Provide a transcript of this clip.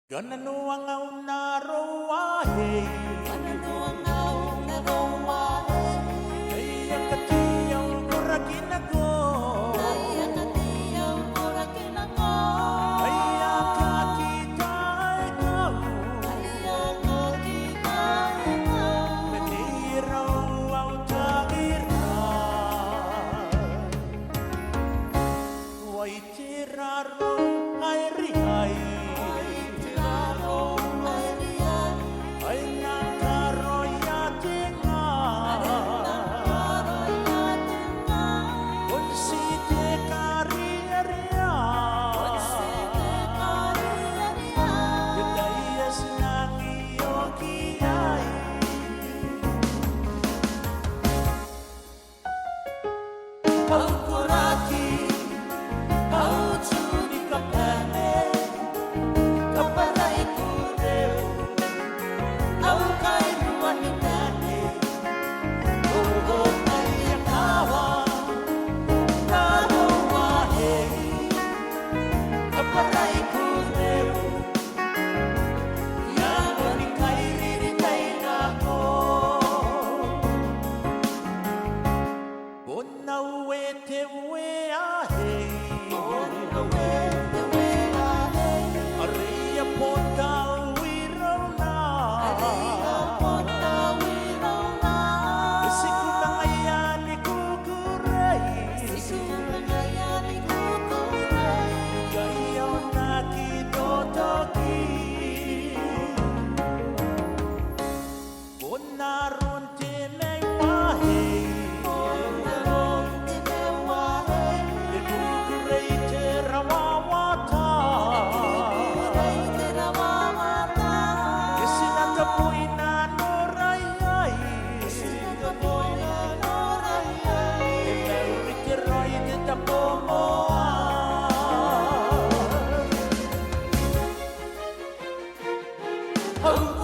Gananu ang narowahe Kaya katiyaw kurakin ako Kaya kakita ikaw Naniraw ang taira Way tiraro ay rihay Pangkuraki, pautsuni kapane, kaparay kureu, au kay luwanitane, ugot ay yakawa, narowahe, kaparay kureu, yawon ikay riritay nako. Aria ponta wiraw na Sikutang ayan ikukuray Kayaw na kitotoki Punaron tinay wahe Oh